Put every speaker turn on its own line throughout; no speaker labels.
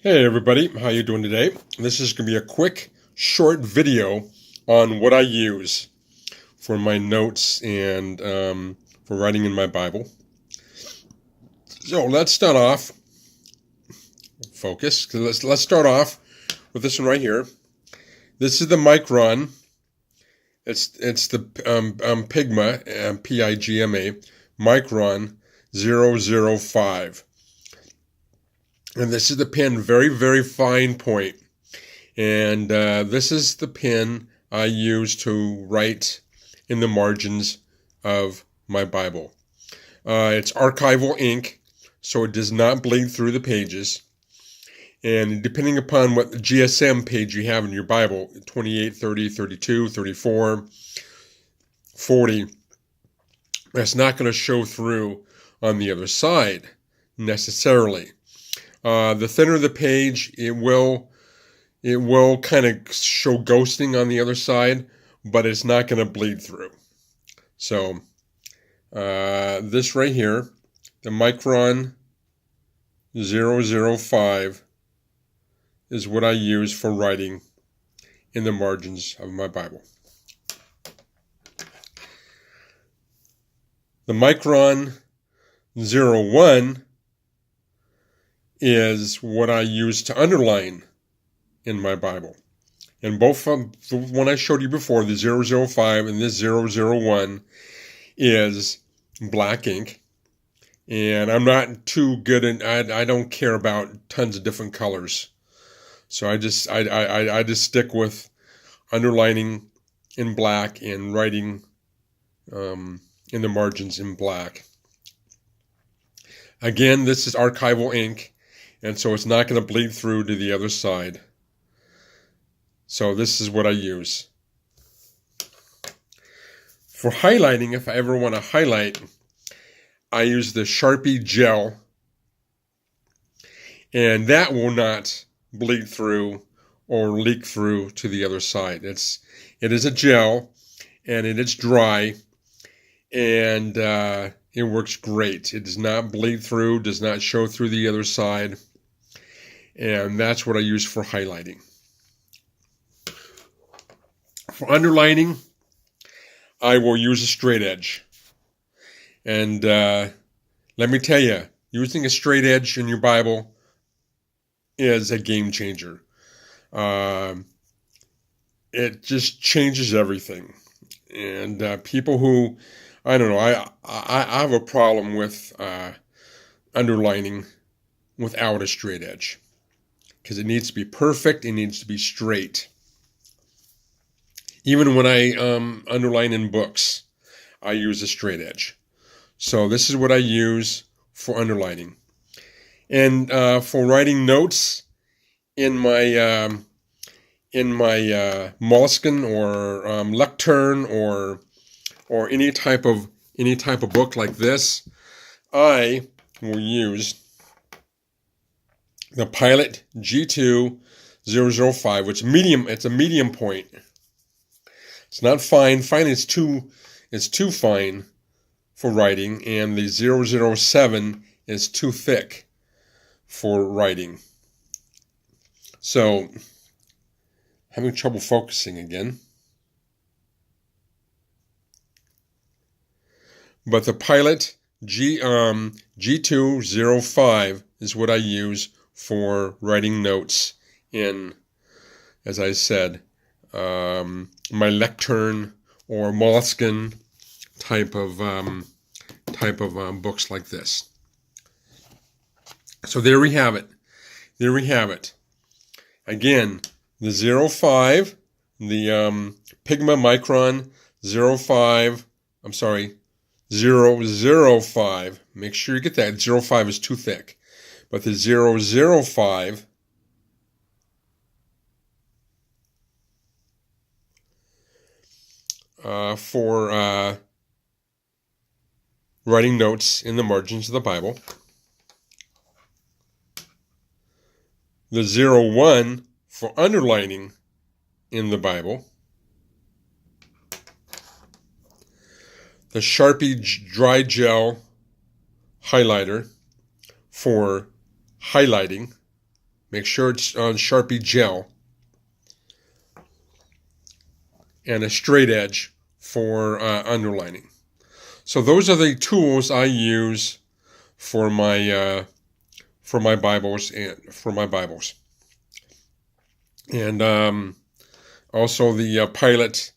Hey everybody, how you doing today? This is going to be a quick, short video on what I use for my notes and for writing in my Bible. So let's start off. Focus. Let's start off with this one right here. This is the Micron. It's the Pigma, Pigma, Micron 005. And this is the pen, very, very fine point. And this is the pen I use to write in the margins of my Bible. It's archival ink, so it does not bleed through the pages. And depending upon what GSM page you have in your Bible, 28, 30, 32, 34, 40, that's not going to show through on the other side necessarily. The thinner the page, it will kind of show ghosting on the other side, but it's not going to bleed through. So this right here, the Micron 005, is what I use for writing in the margins of my Bible. The Micron 01 is what I use to underline in my Bible. And both of the one I showed you before, the 005 and this 001, is black ink. And I'm not too good, and I don't care about tons of different colors. So I just stick with underlining in black and writing in the margins in black. Again, this is archival ink, and so it's not going to bleed through to the other side. So this is what I use. For highlighting, if I ever want to highlight, I use the Sharpie gel, and that will not bleed through or leak through to the other side. It is a gel, and it is dry, and it works great. It does not bleed through, does not show through the other side, and that's what I use for highlighting. For underlining, I will use a straight edge. And let me tell you, using a straight edge in your Bible is a game changer. It just changes everything. And people who, I don't know, I have a problem with underlining without a straight edge. Because it needs to be perfect, it needs to be straight. Even when I underline in books, I use a straight edge. So this is what I use for underlining. And for writing notes in my Moleskine or Lectern or any type of book like this, I will use the Pilot G2 005, which it's a medium point. It's not fine. Fine is too fine for writing, and the 007 is too thick for writing. So, having trouble focusing again. But the Pilot G205 is what I use for writing notes in, as I said, my Lectern or Moleskine type of books like this. So there we have it. There we have it. Again, the 05, the Pigma Micron 05, I'm sorry, 005. Make sure you get that. 05 is too thick. But the 005 for writing notes in the margins of the Bible. The 01 for underlining in the Bible. The Sharpie dry gel highlighter for highlighting. Make sure it's on Sharpie gel. And a straight edge for underlining. So those are the tools I use for my Bibles and also the Pilot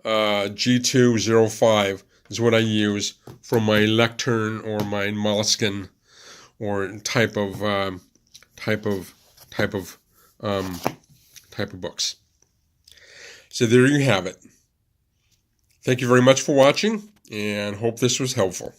G205 is what I use for my lectern or my moleskin or type of books. So there you have it. Thank you very much for watching, and hope this was helpful.